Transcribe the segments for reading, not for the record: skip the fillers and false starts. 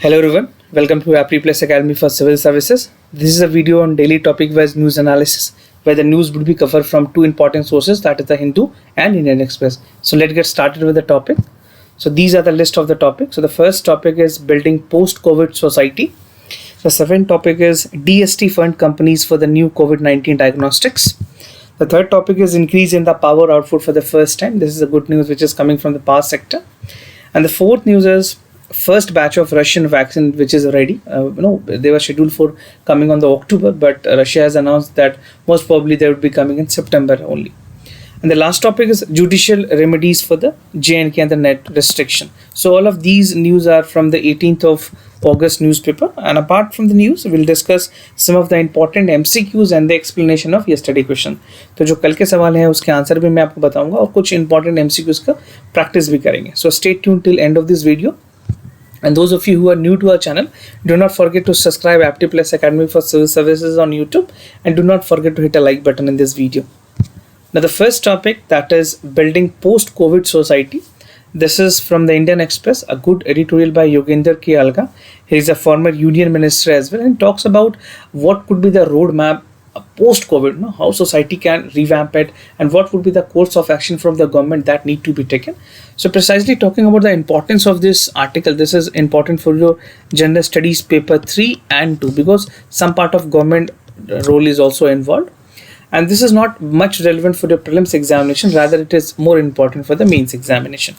Hello everyone, welcome to Appri Plus Academy for Civil Services. This is a video on daily topic-wise news analysis where the news would be covered from two important sources, that is the Hindu and Indian Express. So let's get started with the topic. So these are the list of the topics. So the first topic is building post-COVID society. The second topic is DST fund companies for the new COVID-19 diagnostics. The third topic is increase in the power output for the first time. This is a good news which is coming from the power sector. And the fourth news is first batch of Russian vaccine which is ready. They were scheduled for coming on the October, but Russia has announced that most probably they would be coming in September only. And the last topic is judicial remedies for the JNK and the net restriction. So all of these news are from the 18th of August newspaper, and apart from the news we'll discuss some of the important MCQs and the explanation of yesterday question. तो जो कल के सवाल हैं उसके answer भी मैं आपको बताऊंगा और कुछ important MCQs का प्रैक्टिस भी करेंगे. So stay tuned till end of this video. And those of you who are new to our channel, do not forget to subscribe Apti Plus Academy for Civil Services on YouTube, and do not forget to hit a like button in this video. Now the first topic, that is building post-COVID society. This is from the Indian Express, a good editorial by Yogendra K. Alga. He is a former union minister as well, and talks about what could be the roadmap post-COVID, how society can revamp it, and what would be the course of action from the government that need to be taken. So precisely talking about the importance of this article, this is important for your General Studies paper 3 and 2 because some part of government role is also involved. And this is not much relevant for the prelims examination, rather it is more important for the mains examination.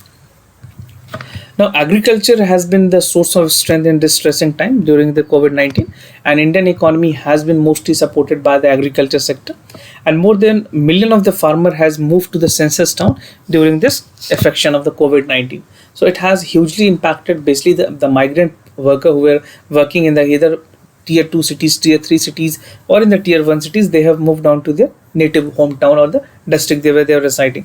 Now, agriculture has been the source of strength in distressing time during the COVID-19, and Indian economy has been mostly supported by the agriculture sector, and more than a million of the farmer has moved to the census town during this affection of the COVID-19. So it has hugely impacted basically the migrant worker who were working in the either tier 2 cities, tier 3 cities, or in the tier 1 cities. They have moved on to their native hometown or the district they were residing.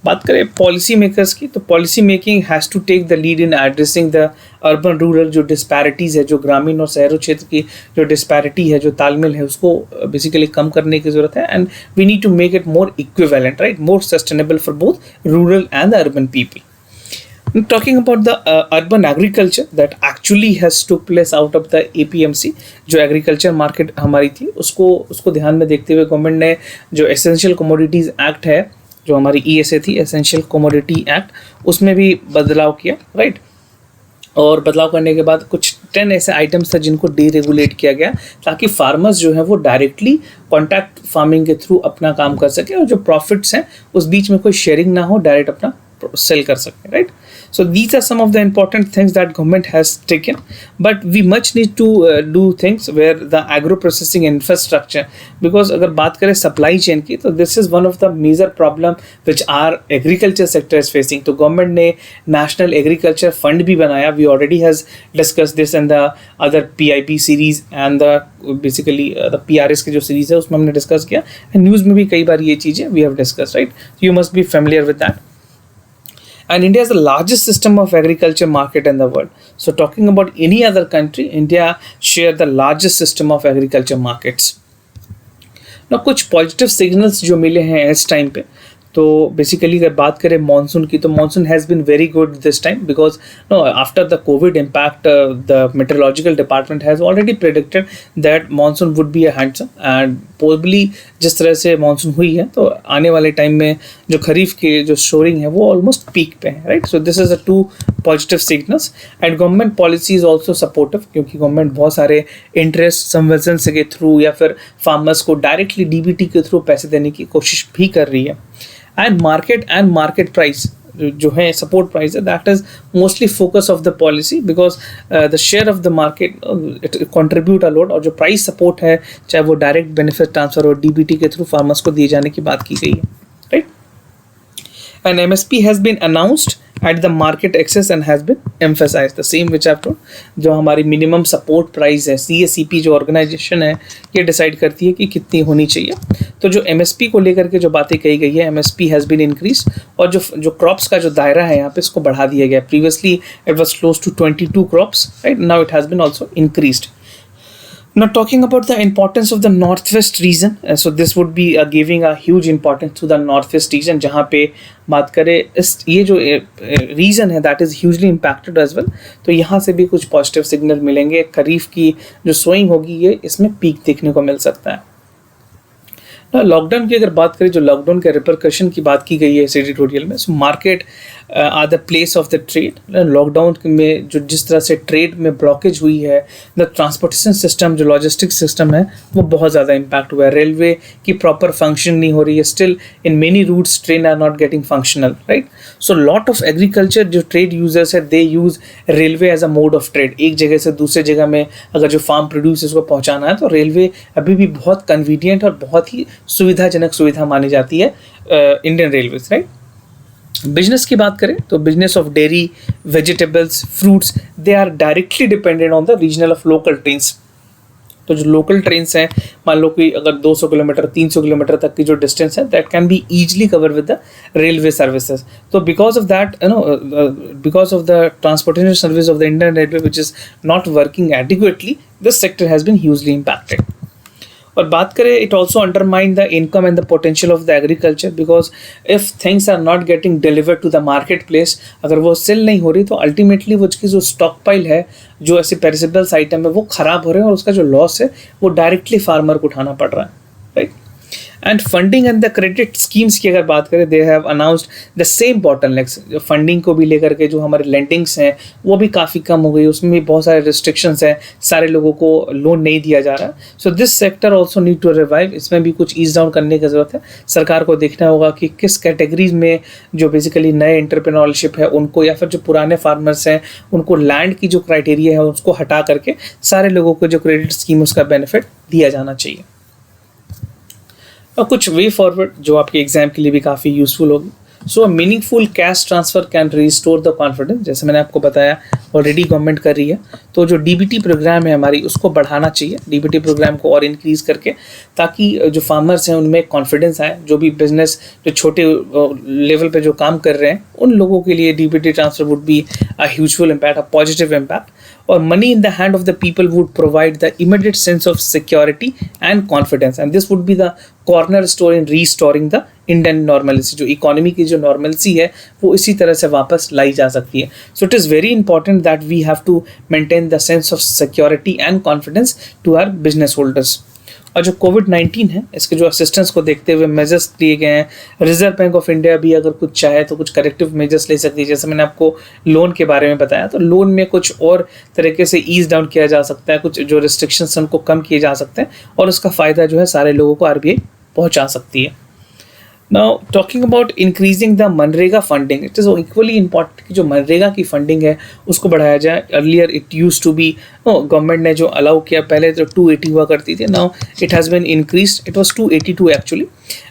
बात करें policy makers की, तो policy making has to take the lead in addressing the urban rural जो disparities है, जो ग्रामीण और शहरों क्षेत्र की जो डिस्पैरिटी है, जो तालमेल है, उसको बेसिकली कम करने की ज़रूरत है. And we need to make it more equivalent, right, more sustainable for both rural and the urban people. Talking about the urban agriculture that actually has took place out of the APMC, जो agriculture market हमारी थी, उसको ध्यान में देखते हुए government ने जो एसेंशियल कमोडिटीज़ एक्ट है, जो हमारी ESA थी, एसेंशियल कमोडिटी एक्ट, उसमें भी बदलाव किया, राइट. और बदलाव करने के बाद कुछ 10 ऐसे आइटम्स थे जिनको डीरेगुलेट किया गया ताकि फार्मर्स जो है वो डायरेक्टली कॉन्ट्रैक्ट फार्मिंग के थ्रू अपना काम कर सके और जो प्रॉफिट्स हैं उस बीच में कोई शेयरिंग ना हो, डायरेक्ट अपना सेल कर सके, right. So these are some of the important things that government has taken, but we much need to do things where the agro processing infrastructure, because अगर बात करें supply chain की, तो this is one of the major problem which our agriculture sector is facing. तो government ने national agriculture fund भी बनाया. We already has discussed this in the other PIP series and the basically the PRS की जो series है उसमें हमने discuss किया, and news में भी कई बार ये चीज़ें we have discussed, right. You must be familiar with that. And India is the largest system of agriculture market in the world. So talking about any other country, India share the largest system of agriculture markets. Now कुछ positive signals जो मिले हैं इस time पे, तो basically अगर बात करें मानसून की, तो monsoon has been very good this time because after the covid impact the meteorological department has already predicted that monsoon would be a handsome, and probably जिस तरह से मानसून हुई है तो आने वाले टाइम में जो खरीफ के जो स्टोरिंग है वो ऑलमोस्ट पीक पे है, right. So this is a two positive signals. And government policy is also supportive क्योंकि गवर्नमेंट बहुत सारे इंटरेस्ट संवर्जन के थ्रू या फिर फार्मर्स को डायरेक्टली DBT के थ्रू पैसे देने की कोशिश भी कर रही है. And market price जो है support price है, that is mostly focus of the policy because the share of the market it contribute a lot, और जो price support है चाहे वो direct benefit transfer और DBT के through farmers को दिए जाने की बात की गई है, right. And MSP has been announced at the market access and has been emphasized, the same which I've told. जो हमारी मिनिमम सपोर्ट प्राइस है, CACP जो ऑर्गेनाइजेशन है ये डिसाइड करती है कि कितनी होनी चाहिए. तो जो MSP को लेकर के जो बातें कही गई है, MSP हैज़ बीन इंक्रीज, और जो क्रॉप्स का जो दायरा है यहाँ पे इसको बढ़ा दिया गया. Previously it was close to 22 crops, right. Now it has been also increased. Now talking about the importance of the northwest region, so this would be giving a huge importance to the northwest region, जहाँ पे बात करें इस ये जो region है that is hugely impacted as well, तो यहाँ से भी कुछ पॉजिटिव सिग्नल मिलेंगे। खरीफ की जो सोइंग होगी ये इसमें पीक देखने को मिल सकता है। लॉकडाउन की अगर बात करें, जो लॉकडाउन के रिपरकशन की बात की गई है इस एडिटोरियल में, so market are the place of the trade. Lockdown में जो जिस तरह से ट्रेड में ब्लॉकेज हुई है, द ट्रांसपोर्टेशन सिस्टम जो लॉजिस्टिक्स सिस्टम है वो बहुत ज़्यादा इम्पैक्ट हुआ है। रेलवे की प्रॉपर फंक्शन नहीं हो रही है, still in many routes train are not getting functional, right. So lot of agriculture जो ट्रेड यूजर्स है they use railway as a mode of trade. एक जगह से दूसरे जगह में अगर जो फार्म प्रोड्यूस को पहुँचाना है तो रेलवे अभी भी बहुत कन्वीनियंट और बहुत ही सुविधाजनक सुविधा मानी जाती है इंडियन रेलवेज, राइट। बिजनेस की बात करें तो business of dairy, vegetables, fruits, they are directly dependent on the regional of local trains. तो जो लोकल ट्रेन्स हैं, मान लो कि अगर 200 किलोमीटर 300 किलोमीटर तक की जो डिस्टेंस है that can be easily cover with the railway services. तो because of that because of the transportation service of the Indian railway which is not working adequately, this sector has been hugely impacted. और बात करें, it also undermine the income and the potential of the agriculture, because if things are not getting delivered to the market place, अगर वो cell नहीं हो रही तो ultimately वो उसकी जो स्टॉक पाइल है, जो ऐसे पेरिसेबल्स आइटम है वो ख़राब हो रहे हैं और उसका जो लॉस है वो डायरेक्टली फार्मर को उठाना पड़ रहा है, right. And funding and the credit schemes की अगर बात करें, they have announced the same bottlenecks. Funding को भी लेकर के जो हमारे लेंडिंग्स हैं वो भी काफ़ी कम हो गई, उसमें भी बहुत सारे रिस्ट्रिक्शंस हैं, सारे लोगों को लोन नहीं दिया जा रहा। So this sector also need to revive. इसमें भी कुछ ईज डाउन करने की ज़रूरत है। सरकार को देखना होगा कि किस कैटेगरीज में जो बेसिकली नए एंटरप्रेन्योरशिप है उनको, या फिर जो पुराने फार्मर्स हैं उनको लैंड की जो क्राइटेरिया है उसको हटा करके सारे लोगों को जो क्रेडिट स्कीम उसका बेनिफिट दिया जाना चाहिए। और कुछ वे फॉरवर्ड जो आपके एग्जाम के लिए भी काफ़ी यूजफुल होगी। So meaningful cash transfer can restore the confidence, जैसे मैंने आपको बताया ऑलरेडी गवर्नमेंट कर रही है। तो जो डीबीटी प्रोग्राम है हमारी उसको बढ़ाना चाहिए, डीबीटी प्रोग्राम को और इंक्रीज करके, ताकि जो फार्मर्स हैं उनमें कॉन्फिडेंस आए। जो भी बिजनेस जो छोटे लेवल पे जो काम कर रहे हैं उन लोगों के लिए DBT transfer would be a hugeful impact, a positive impact. और money in the hand of the people would provide the immediate sense of security and confidence, and this would be the cornerstone in restoring the Indian normalcy। जो economy की जो normalcy है वो इसी तरह से वापस लाई जा सकती है। So it is very important that we have to maintain the sense of security and confidence to our business holders. और जो कोविड-19 है इसके जो असिस्टेंस को देखते हुए मेजर्स लिए गए हैं, रिजर्व बैंक ऑफ इंडिया भी अगर कुछ चाहे तो कुछ करेक्टिव मेजर्स ले सकती है। जैसे मैंने आपको लोन के बारे में बताया, तो लोन में कुछ और तरीके से ईज डाउन किया जा सकता है, कुछ जो रिस्ट्रिक्शंस हैं उनको कम किए जा सकते हैं और उसका फ़ायदा जो है सारे लोगों को आरबीआई पहुँचा सकती है। Now talking about increasing the मनरेगा funding, it is equally important कि जो मनरेगा की फंडिंग है उसको बढ़ाया जाए। Earlier it use to be, government ने जो अलाउ किया, पहले तो 280 हुआ करती थी, now it has been increased, it was 282 actually,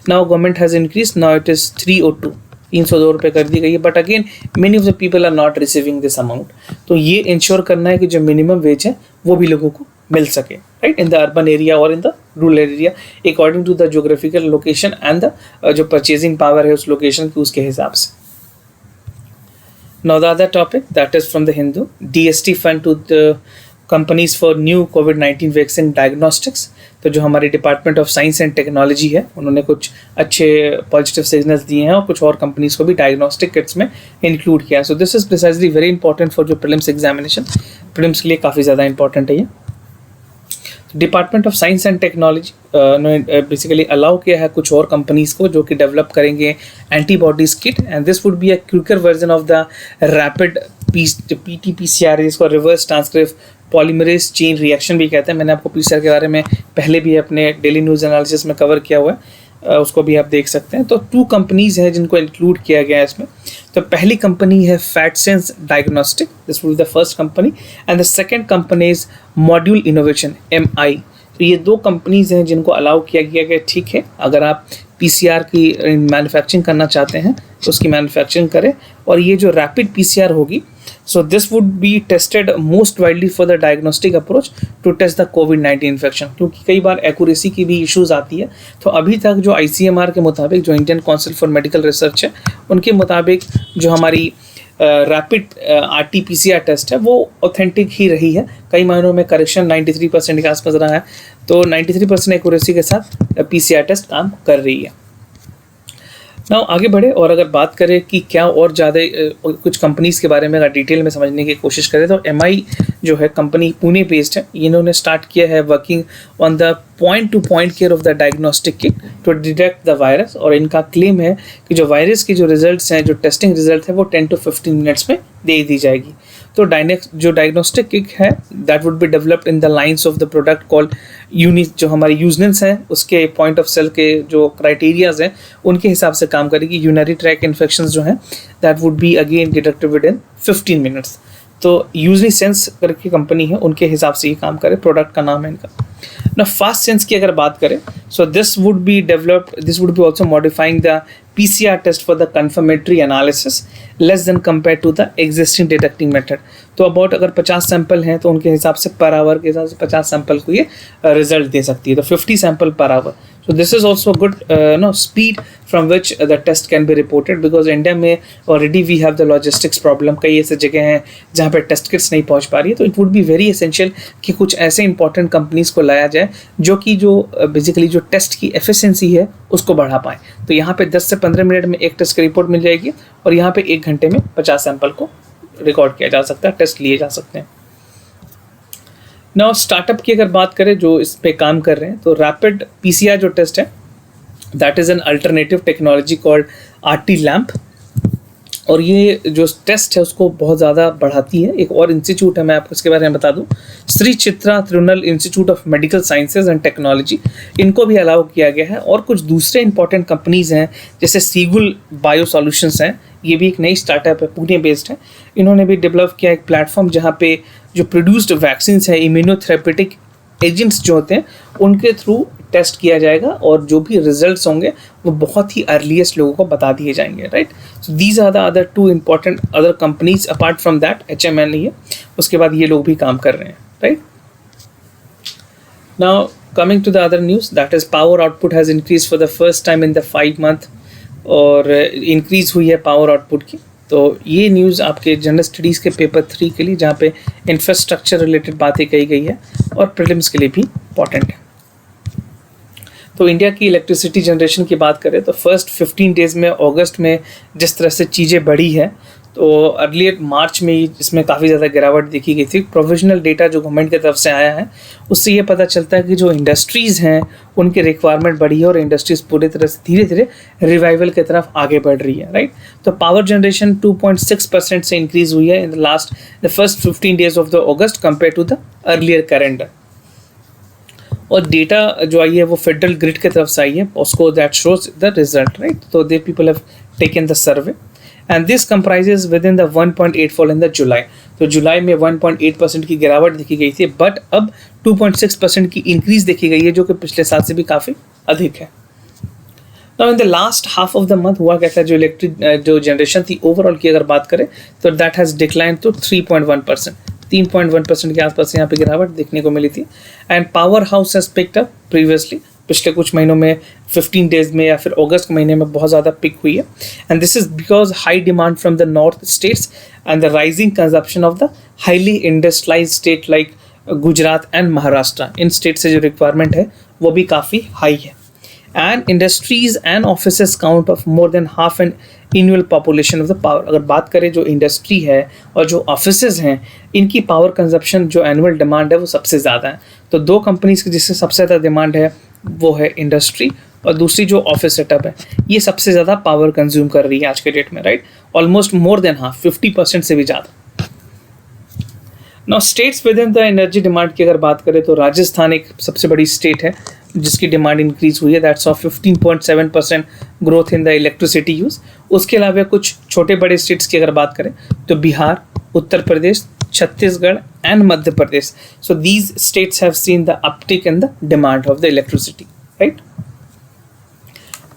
now government has increase, now it is 302, 302 रुपये कर दी गई है। But again many of the people are not receiving this amount. तो ये इंश्योर करना है कि जो मिनिमम वेज है वो भी लोगों को मिल सके, right, in the urban area और in the rural area, according to the geographical location and the जो परचेजिंग पावर है उस लोकेशन की उसके हिसाब से। Now the other topic that is from the Hindu, DST fund to the companies for new कोविड-19 vaccine diagnostics. तो जो हमारी department of science and technology है उन्होंने कुछ अच्छे पॉजिटिव सिग्नल्स दिए हैं और कुछ और कंपनीज को भी डायग्नोस्टिक किट्स में इंक्लूड किया है। सो this is precisely very important for जो प्रीलिम्स एग्जामिनेशन, प्रीलिम्स के लिए काफ़ी ज़्यादा इंपॉर्टेंट है ये। Department of science and technology ने बेसिकली अलाउ किया है कुछ और कंपनीज़ को जो कि डेवलप करेंगे antibodies kit, and this would be a quicker version of the rapid PT-PCR, जिसको reverse transcript polymerase chain reaction भी कहते हैं। मैंने आपको PCR के बारे में पहले भी अपने डेली न्यूज़ एनालिसिस में कवर किया हुआ है, उसको भी आप देख सकते हैं। तो 2 कंपनीज़ हैं जिनको इंक्लूड किया गया है इसमें। तो पहली कंपनी है फैटसेंस diagnostic, this will be the first company, and the second company is module innovation MI। तो ये 2 कंपनीज़ हैं जिनको अलाउ किया गया कि ठीक है, अगर आप PCR की मैन्युफैक्चरिंग करना चाहते हैं तो उसकी मैन्युफैक्चरिंग करें, और ये जो रैपिड PCR होगी, so this would be tested most widely for the diagnostic approach to test the कोविड-19 इन्फेक्शन, क्योंकि कई बार एक्यूरेसी की भी इश्यूज़ आती है। तो अभी तक जो ICMR के मुताबिक, जो Indian council for medical research है, उनके मुताबिक जो हमारी रैपिड RT-PCR टेस्ट है वो ऑथेंटिक ही रही है। कई मायनों में करेक्शन 93% के आसपास रहा है, तो 93% एक्यूरेसी के साथ PCR टेस्ट काम कर रही है। नाउ आगे बढ़े और अगर बात करें कि क्या और ज़्यादा कुछ कंपनीज़ के बारे में अगर डिटेल में समझने की कोशिश करें तो MI जो है कंपनी पुणे बेस्ड है, इन्होंने स्टार्ट किया है working on the point to point care of the diagnostic kit to detect the virus. और इनका क्लेम है कि जो वायरस के जो रिजल्ट्स हैं, जो टेस्टिंग रिजल्ट है वो 10 to 15 मिनट्स में दे दी जाएगी। तो जो डायग्नोस्टिक किट है that would be developed in the lines of the product called unit, जो हमारी यूजनेंस हैं उसके पॉइंट ऑफ सेल के जो क्राइटेरियाज हैं उनके हिसाब से काम करेगी। यूरिनरी ट्रैक इन्फेक्शंस जो हैं that would be again detected with in 15 minutes. तो यूजली सेंस करके कंपनी है, उनके हिसाब से ये काम करे, प्रोडक्ट का नाम है इनका। ना फास्ट सेंस की अगर बात करें so this would be also modifying the PCR test for the confirmatory analysis less than compare to the existing detecting method. तो अबाउट अगर 50 सैंपल हैं तो उनके हिसाब से पर आवर के हिसाब से 50 सैंपल को ये रिजल्ट दे सकती है, तो 50 sample per hour. So this is also a good speed from which the test can be reported, because India में already we have the logistics problem। कई ऐसे जगह हैं जहाँ पे टेस्ट किट्स नहीं पहुँच पा रही है, तो it would be very essential कि कुछ ऐसे important companies को लाया जाए जो कि जो बेसिकली जो टेस्ट की एफिशिएंसी है उसको बढ़ा पाए। तो यहाँ पे 10 से 15 मिनट में एक टेस्ट की रिपोर्ट मिल जाएगी और यहाँ पे 1 घंटे में 50 सैंपल को रिकॉर्ड किया जा सकता है, टेस्ट लिए जा सकते हैं। नाउ स्टार्टअप की अगर बात करें जो इस पे काम कर रहे हैं, तो रैपिड PCR जो टेस्ट है that is an alternative technology called RT-LAMP, और ये जो टेस्ट है उसको बहुत ज़्यादा बढ़ाती है। एक और इंस्टीट्यूट है, मैं आपको इसके बारे में बता दूं, Shri Chitra Tirunal institute of medical sciences and technology, इनको भी अलाउ किया गया है। और कुछ दूसरे इंपॉर्टेंट कंपनीज़ हैं जैसे सीगुल बायो सॉल्यूशंस हैं, ये भी एक नई स्टार्टअप है, पुणे बेस्ड है। इन्होंने भी डेवलप किया एक प्लेटफॉर्म जहाँ पे जो प्रोड्यूस्ड वैक्सीन है, इम्यूनोथेरेपेटिक एजेंट्स जो होते हैं उनके थ्रू टेस्ट किया जाएगा और जो भी रिजल्ट्स होंगे वो बहुत ही अर्लीस्ट लोगों को बता दिए जाएंगे, right. So these are the other 2 important other companies apart from that HMN नहीं है, उसके बाद ये लोग भी काम कर रहे हैं, right. Now coming to the other news, that is power output has increase for the first time in the 5 month, और इंक्रीज हुई है पावर आउटपुट की। तो ये न्यूज़ आपके जनरल स्टडीज़ के पेपर 3 के लिए, जहाँ पे इंफ्रास्ट्रक्चर रिलेटेड बातें कही गई है, और प्रीलिम्स के लिए भी इंपॉर्टेंट है। तो इंडिया की इलेक्ट्रिसिटी जनरेशन की बात करें तो फर्स्ट 15 डेज़ में अगस्त में जिस तरह से चीज़ें बढ़ी है, तो अर्लियर मार्च में इसमें काफ़ी ज़्यादा गिरावट देखी गई थी। प्रोविजनल डेटा जो गवर्नमेंट की तरफ से आया है उससे ये पता चलता है कि जो इंडस्ट्रीज़ हैं उनकी रिक्वायरमेंट बढ़ी है और इंडस्ट्रीज़ पूरी तरह से धीरे धीरे रिवाइवल की तरफ आगे बढ़ रही है, राइट। तो पावर जनरेशन 2.6% से इंक्रीज़ हुई है in the first 15 days of the August compare to the earlier calendar. और डेटा जो आई है वो फेडरल ग्रिड की तरफ से आई है, उसको that shows the result, right. तो they people have taken the survey and this comprises within the 1.8 fall in the July. तो जुलाई में 1.8% की गिरावट देखी गई थी, बट अब 2.6% की इंक्रीज देखी गई है, जो कि पिछले साल से भी काफ़ी अधिक है। Now in the last half of the month हुआ क्या था, जो इलेक्ट्रिक जो जनरेशन थी ओवरऑल की अगर बात करें तो दैट हैज़ डिक्लाइन टू 3.1%, 3.1% के आसपास यहाँ पे गिरावट देखने को मिली थी। And power house has picked up previously, पिछले कुछ महीनों में 15 डेज में या फिर अगस्त के महीने में बहुत ज़्यादा पिक हुई है। And this is because high demand from the north states and the rising consumption of the highly industrialise state like Gujarat and Maharashtra. In state से जो रिक्वायरमेंट है वो भी काफ़ी हाई है। And industries and offices count of more than half an annual population of the power. अगर बात करें जो इंडस्ट्री है और जो ऑफिसेज हैं, इनकी पावर कंजप्शन जो एनुअल डिमांड है वो सबसे ज़्यादा है। तो 2 कंपनीज की जिससे सबसे ज़्यादा डिमांड है वो है इंडस्ट्री, और दूसरी जो ऑफिस सेटअप है ये सबसे ज़्यादा पावर कंज्यूम कर रही है आज के डेट में, right. Almost more than half, 50% से भी ज़्यादा। Now states with in the energy demand की अगर बात करें तो राजस्थान एक सबसे बड़ी स्टेट है जिसकी डिमांड इंक्रीज हुई है, that's of 15.7% growth in the electricity use. उसके अलावा कुछ छोटे बड़े स्टेट्स की अगर बात करें तो Bihar, Uttar Pradesh, Chhattisgarh and Madhya Pradesh, so these states have seen the uptick in the demand of the electricity, right.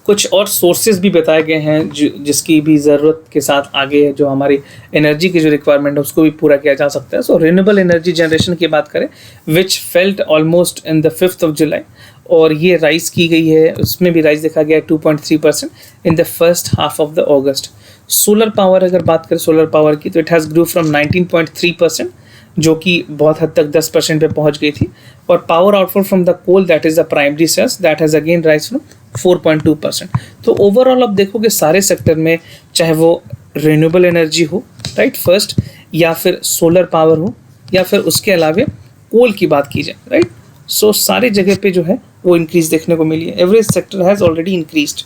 कुछ और सोर्सेज भी बताए गए हैं जिसकी भी ज़रूरत के साथ आगे जो हमारी एनर्जी की जो रिक्वायरमेंट है उसको भी पूरा किया जा सकता है। सो रिन्यूएबल एनर्जी जनरेशन की बात करें which felt almost in the 5th of July, और ये राइज की गई है, उसमें भी राइज देखा गया है 2.3% इन the first half of the August. Solar power अगर बात करें सोलर पावर की, तो इट हैज़ ग्रू फ्रॉम 19.3%, जो कि बहुत हद तक 10% पे पहुंच गई थी, और power output from the coal that is the primary sales that has again rise from 4.2%। तो ओवरऑल अब देखोगे सारे सेक्टर में, चाहे वो रिन्यूएबल एनर्जी हो, राइट, फर्स्ट, या फिर सोलर पावर हो, या फिर उसके अलावा कोल की बात की जाए, राइट, सो सारे जगह पे जो है वो इंक्रीज देखने को मिली है। Every sector has already increased.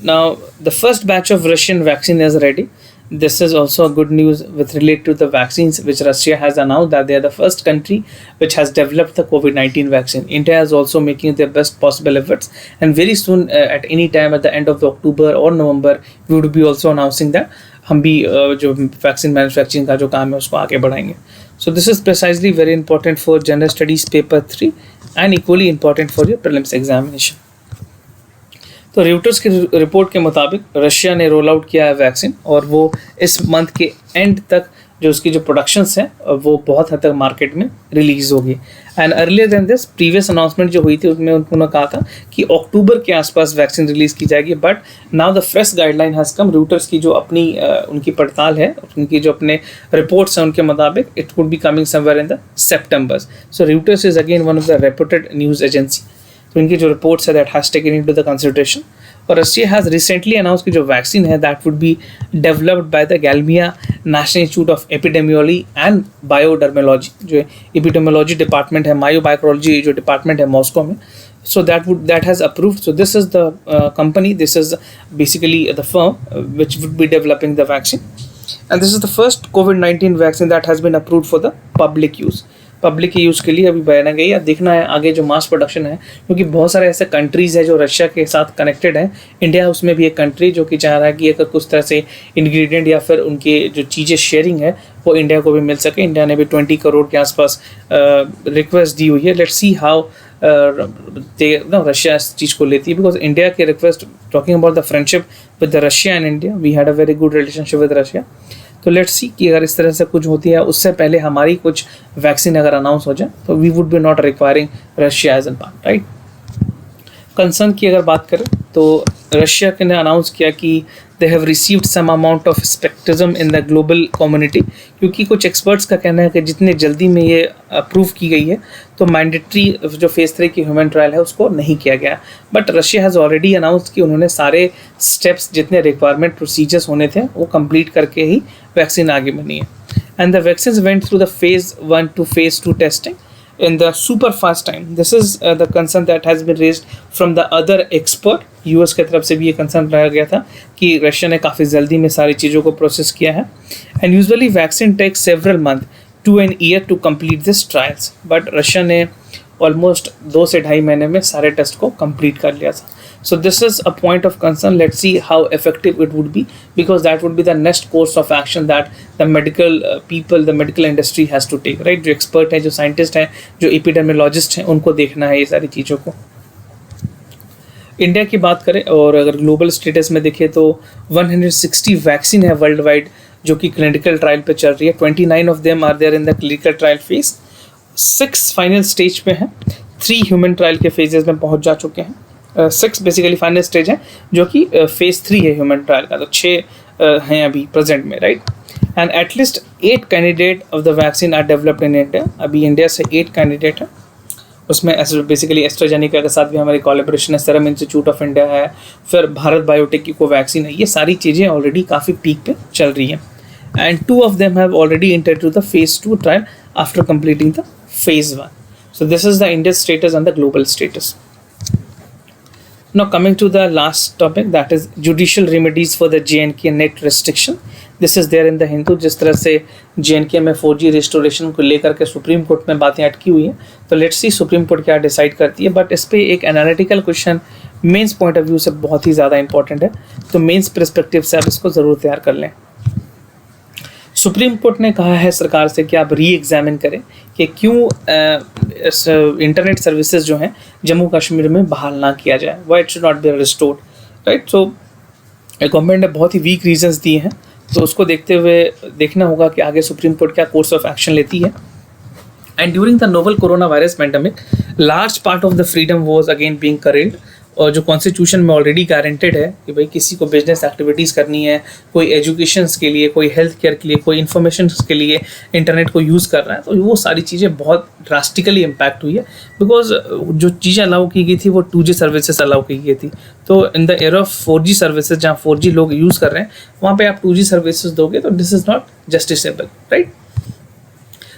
Now, the first batch of Russian vaccine is ready. This is also a good news with relate to the vaccines, which Russia has announced that they are the first country which has developed the COVID-19 vaccine. India is also making their best possible efforts, and very soon, at any time at the end of the October or November, we would be also announcing that हम भी जो vaccine manufacturing का जो काम है उसको आगे बढ़ाएंगे। So this is precisely very important for General Studies Paper 3 and equally important for your prelims examination. तो रेउटर्स की रिपोर्ट के मुताबिक रशिया ने रोल आउट किया है वैक्सीन, और वो इस मंथ के एंड तक जो उसकी जो प्रोडक्शंस हैं वो बहुत हद तक मार्केट में रिलीज होगी। And earlier than this previous announcement जो हुई थी उसमें उन्होंने कहा था कि अक्टूबर के आसपास वैक्सीन रिलीज़ की जाएगी, but now the fresh guideline has come. Reuters की जो अपनी उनकी पड़ताल है, उनकी जो अपने रिपोर्ट्स हैं, उनके मुताबिक it would be coming somewhere in the September. So Reuters is again one of the reputed news agency, तो इनकी जो रिपोर्ट्स है that has taken into the consideration. और रशिया हैज़ रिसेंटली अनाउंस की जो वैक्सीन है that would be developed by the गैलमिया national institute of epidemiology and biodermology, जो एपिडेमियोलॉजी डिपार्टमेंट है, मायोबायोलॉजी जो डिपार्टमेंट है मॉस्को में। So that has approved. So this is the company, this is basically the firm which would be developing the vaccine, and this is the first COVID-19 vaccine that has been approved for the public use. Public के use के लिए अभी बनाया गई है। देखना है आगे जो मास प्रोडक्शन है, क्योंकि बहुत सारे ऐसे कंट्रीज़ है जो रशिया के साथ कनेक्टेड है। इंडिया उसमें भी एक कंट्री जो कि चाह रहा है कि अगर कुछ तरह से इंग्रेडिएंट या फिर उनके जो चीज़ें शेयरिंग है वो इंडिया को भी मिल सके। इंडिया ने भी 20 करोड़ के आसपास रिक्वेस्ट दी हुई है। लेट्स सी हाउ रशिया इस चीज़ को लेती है, बिकॉज इंडिया के request, talking about the friendship with the Russia and India, we had a very good relationship with Russia. तो लेट्स सी कि अगर इस तरह से कुछ होती है, उससे पहले हमारी कुछ वैक्सीन अगर अनाउंस हो जाए तो we would be not requiring Russia as an part, right. Concern की अगर बात करें तो रशिया ने अनाउंस किया कि they have received some amount of skepticism in the global community, क्योंकि कुछ एक्सपर्ट्स का कहना है कि जितने जल्दी में ये अप्रूव की गई है तो मैंडेटरी जो फेज़ 3 की ह्यूमन ट्रायल है उसको नहीं किया गया। But Russia has already announce कि उन्होंने सारे स्टेप्स, जितने रिक्वायरमेंट प्रोसीजर्स होने थे वो कंप्लीट करके ही वैक्सीन आगे बनी है। And the vaccine went through the phase 1 to phase 2 testing in the super fast time. This is the concern that has been raised from the other expert. US के तरफ से भी ये कंसर्न रहा गया था कि रशिया ने काफ़ी जल्दी में सारी चीज़ों को प्रोसेस किया है। And usually vaccine takes several month to an year to complete this trials, but Russia ने ऑलमोस्ट 2 से 2.5 महीने में सारे टेस्ट को कंप्लीट कर लिया था। So this is a point of concern. Let's see how effective it would be, because that would be the next course of action that the medical people, the medical industry has to take, right? जो expert हैं, जो scientist हैं, जो epidemiologist हैं, उनको देखना है ये सारी चीज़ों को। इंडिया की बात करें और अगर ग्लोबल स्टेटस में देखें तो 160 वैक्सीन है वर्ल्ड वाइड जो कि क्लिनिकल ट्रायल पे चल रही है। 29 of them are there in the clinical trial phase, 6 final stage पे हैं, 3 ह्यूमन ट्रायल के फेजेस में पहुंच जा चुके हैं। 6 बेसिकली फाइनल स्टेज है जो कि फेज 3 है ह्यूमन ट्रायल का, तो 6 हैं अभी प्रेजेंट में, right. And at least 8 candidate of the vaccine are developed in India. अभी इंडिया से 8 कैंडिडेट है, उसमें बेसिकली एस्ट्राजेनिका के साथ भी हमारी कोलैबोरेशन है, सीरम इंस्टीट्यूट ऑफ इंडिया है, फिर भारत बायोटेक की कोवैक्सीन है। ये सारी चीज़ें ऑलरेडी काफ़ी पीक पे चल रही हैं। And 2 of them have already entered to the phase 2 trial after completing the phase 1. So this is the India's status and the global status. Now coming to the last topic, that is judicial remedies for the J&K net restriction. This is there in the Hindu. जिस तरह से J&K में 4G restoration को लेकर के supreme court में बातें अटकी हुई हैं, तो लेट्स सी सुप्रीम कोर्ट क्या डिसाइड करती है। बट इस पर एक analytical question mains point of view से बहुत ही ज़्यादा इंपॉर्टेंट है, तो मेंस परस्पेक्टिव से आप इसको ज़रूर तैयार कर लें। सुप्रीम कोर्ट ने कहा है सरकार से कि आप री एग्जामिन करें कि क्यों इंटरनेट सर्विसेज जो हैं जम्मू कश्मीर में बहाल ना किया जाए, why it should not be restored, right. So government ने बहुत ही वीक रीजंस दिए हैं, तो उसको देखते हुए देखना होगा कि आगे सुप्रीम कोर्ट क्या कोर्स ऑफ एक्शन लेती है। And during the novel corona virus pandemic large part of the freedom was again being curtailed और जो कॉन्स्टिट्यूशन में ऑलरेडी गारंटेड है कि भाई किसी को बिजनेस एक्टिविटीज़ करनी है, कोई एजुकेशन के लिए, कोई हेल्थ केयर के लिए, कोई इन्फॉर्मेशन के लिए इंटरनेट को यूज़ कर रहा है, तो वो सारी चीज़ें बहुत ड्रास्टिकली इम्पैक्ट हुई है। बिकॉज जो चीज़ें अलाउ की गई थी वो 2G सर्विसेज अलाउ की गई थी। तो in the era of 4G services, जहाँ 4G लोग यूज़ कर रहे हैं, वहाँ पे आप 2G सर्विसेज दोगे तो this is not justiciable, right.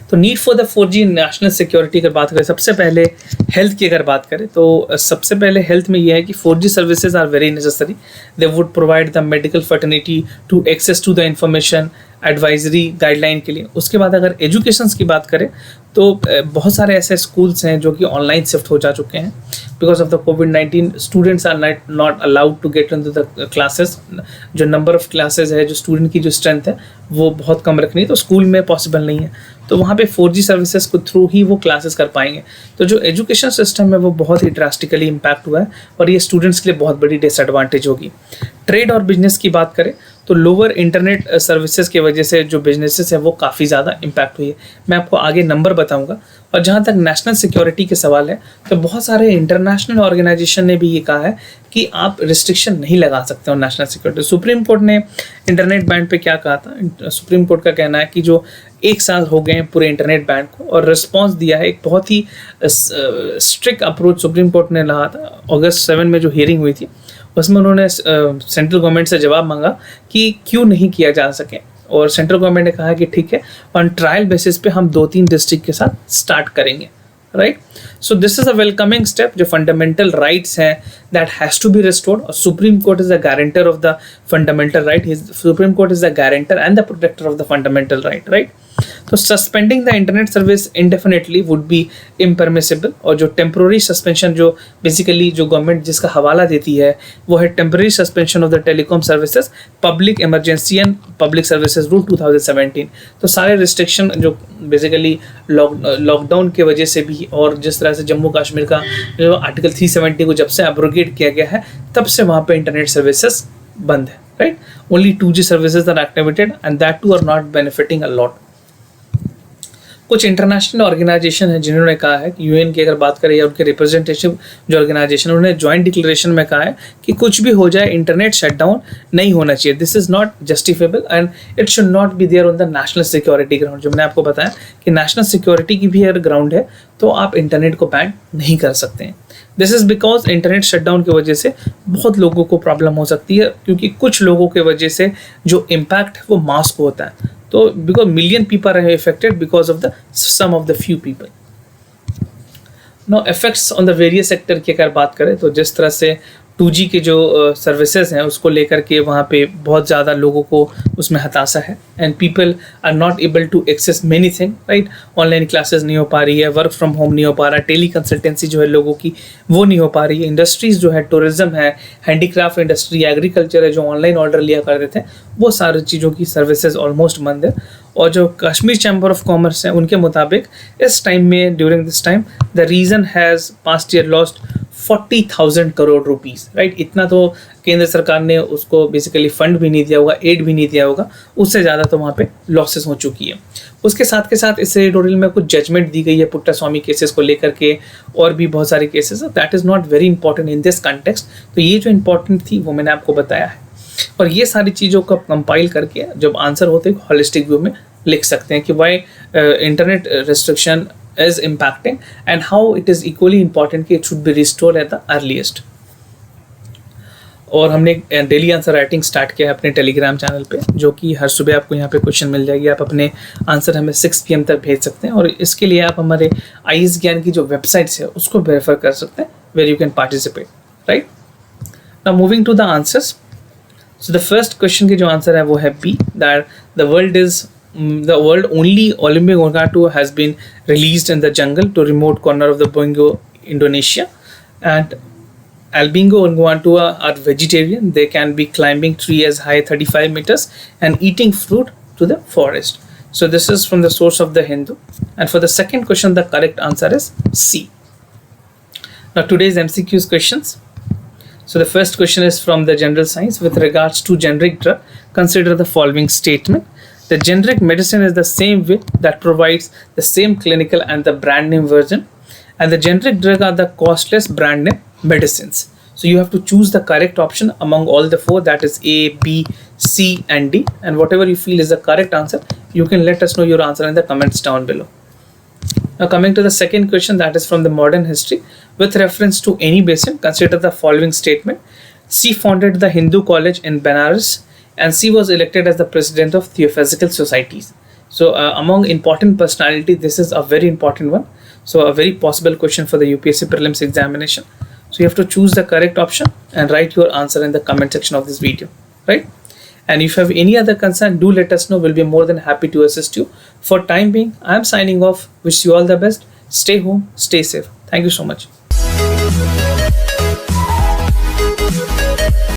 तो need for the 4G national security अगर बात करें, सबसे पहले हेल्थ की अगर बात करें तो सबसे पहले हेल्थ में यह है कि 4G services are very necessary. They would provide the medical fraternity to access to the information, advisory, guideline के लिए। उसके बाद अगर एजुकेशंस की बात करें तो बहुत सारे ऐसे स्कूल्स हैं जो कि ऑनलाइन शिफ्ट हो जा चुके हैं। बिकॉज ऑफ द कोविड-19 students are not allowed to get into the classes. जो नंबर ऑफ क्लासेस है, जो स्टूडेंट की जो स्ट्रेंथ है वो बहुत कम रखनी है, तो स्कूल में पॉसिबल नहीं है। तो वहाँ पे 4G सर्विसेज को थ्रू ही वो क्लासेस कर पाएंगे। तो जो एजुकेशन सिस्टम है वो बहुत ही ड्रास्टिकली इम्पैक्ट हुआ है और ये स्टूडेंट्स के लिए बहुत बड़ी डिसएडवांटेज होगी। ट्रेड और बिजनेस की बात करें तो लोअर इंटरनेट सर्विसेज की वजह से जो बिजनेसेस है वो काफ़ी ज़्यादा इम्पैक्ट हुई है। मैं आपको आगे नंबर बताऊंगा। और जहाँ तक नेशनल सिक्योरिटी के सवाल है तो बहुत सारे इंटरनेशनल ऑर्गेनाइजेशन ने भी ये कहा है कि आप रिस्ट्रिक्शन नहीं लगा सकते हो नेशनल सिक्योरिटी। सुप्रीम कोर्ट ने इंटरनेट बैन पे क्या कहा था? सुप्रीम कोर्ट का कहना है कि जो 1 साल हो गए हैं पूरे इंटरनेट बैन को और रिस्पॉन्स दिया है, एक बहुत ही स्ट्रिक्ट अप्रोच सुप्रीम कोर्ट ने रहा था। अगस्त 7 में जो हियरिंग हुई थी उसमें उन्होंने सेंट्रल गवर्नमेंट से जवाब मांगा कि क्यों नहीं किया जा सके, और सेंट्रल गवर्नमेंट ने कहा कि ठीक है, ऑन ट्रायल बेसिस पे हम 2-3 डिस्ट्रिक्ट के साथ स्टार्ट करेंगे, right. So this is a welcoming step. जो फंडामेंटल राइट्स हैं that has to be restored, और supreme court is the guarantor of the fundamental right. Supreme court is the guarantor and the protector of the fundamental right, right. तो suspending the internet service indefinitely would be impermissible. और जो temporary suspension, जो basically जो government जिसका हवाला देती है वो है temporary suspension of the telecom services, public emergency and public services rule 2017। तो सारे रिस्ट्रिक्शन जो बेसिकली लॉकडाउन की वजह से भी, और जिस तरह से जम्मू कश्मीर का जो आर्टिकल 370 को जब से एब्रोगेट किया गया है तब से वहाँ पे इंटरनेट सर्विसेज बंद है, right. Only 2G services are activated and that too are not benefiting a lot. कुछ इंटरनेशनल ऑर्गेनाइजेशन है जिन्होंने कहा है कि यूएन की अगर बात करें या उनके रिप्रेजेंटेटिव जो ऑर्गेनाइजेशन, उन्होंने जॉइंट डिक्लेरेशन में कहा है कि कुछ भी हो जाए इंटरनेट शटडाउन नहीं होना चाहिए। This is not justifiable and it should not be there on the national security ground. जो मैंने आपको बताया कि नेशनल सिक्योरिटी की भी अगर ग्राउंड है तो आप इंटरनेट को बैन नहीं कर सकते हैं। This is because internet shutdown की वजह से बहुत लोगों को प्रॉब्लम हो सकती है, क्योंकि कुछ लोगों के वजह से जो इम्पैक्ट है वो मास को होता है। तो because million people are affected because of the some of the few people. No effects on the various sector की अगर बात करें तो जिस तरह से 2G के जो सर्विसेज हैं उसको लेकर के वहाँ पे बहुत ज़्यादा लोगों को उसमें हताशा है and people are not able to access many thing, right. Online classes नहीं हो पा रही है, वर्क फ्रॉम होम नहीं हो पा रहा, टेली कंसल्टेंसी जो है लोगों की वो नहीं हो पा रही है। इंडस्ट्रीज़ जो है, टूरिज्म है, हैंडीक्राफ्ट इंडस्ट्री, एग्रीकल्चर है, जो ऑनलाइन ऑर्डर लिया करते थे, वो सारी चीज़ों की सर्विसेज ऑलमोस्ट बंद है। और जो कश्मीर चैम्बर ऑफ कॉमर्स है उनके मुताबिक इस टाइम में, during this time, the reason has past year lost 40,000 crore rupees, right. इतना तो केंद्र सरकार ने उसको बेसिकली फंड भी नहीं दिया होगा, एड भी नहीं दिया होगा, उससे ज़्यादा तो वहाँ पे लॉसेस हो चुकी है। उसके साथ के साथ इस एडिटोरियल में कुछ जजमेंट दी गई है पुट्टा स्वामी केसेस को लेकर के, और भी बहुत सारे cases, that is not very important in this context. तो ये जो इंपॉर्टेंट थी वो मैंने आपको बताया है, और ये सारी चीज़ों को कंपाइल करके जब आंसर होते हैं हॉलिस्टिक व्यू में लिख सकते हैं कि why internet restriction is impacting and how it is equally important कि it should be restored at the earliest। और हमने डेली आंसर राइटिंग स्टार्ट किया है अपने टेलीग्राम चैनल पे, जो कि हर सुबह आपको यहाँ पे क्वेश्चन मिल जाएगी। आप अपने आंसर हमें 6 PM तक भेज सकते हैं, और इसके लिए आप हमारे आईएएस ज्ञान की जो वेबसाइट्स है उसको रेफर कर सकते हैं, where you can participate, right. Now moving to the answers. So the first question की जो आंसर है वो है B, that the world only Olympic orangatu has been released in the jungle to remote corner of the Borneo, Indonesia, and albino orangatu are vegetarian. They can be climbing tree as high 35 meters and eating fruit to the forest. So this is from the source of the Hindu. And for the second question, the correct answer is C. Now today's MCQs questions. So the first question is from the general science. With regards to generic drug, consider the following statement. The generic medicine is the same way that provides the same clinical and the brand name version, and the generic drug are the costless brand name medicines. So you have to choose the correct option among all the four, that is A, B, C and D, and whatever you feel is the correct answer, you can let us know your answer in the comments down below. Now coming to the second question, that is from the modern history. With reference to any basin, consider the following statement. C founded the Hindu College in Benares and C was elected as the president of Theosophical Societies. So among important personality, this is a very important one. So a very possible question for the UPSC prelims examination. So you have to choose the correct option and write your answer in the comment section of this video, right? And if you have any other concern, do let us know. We'll be more than happy to assist you. For time being, I'm signing off. Wish you all the best. Stay home, stay safe. Thank you so much.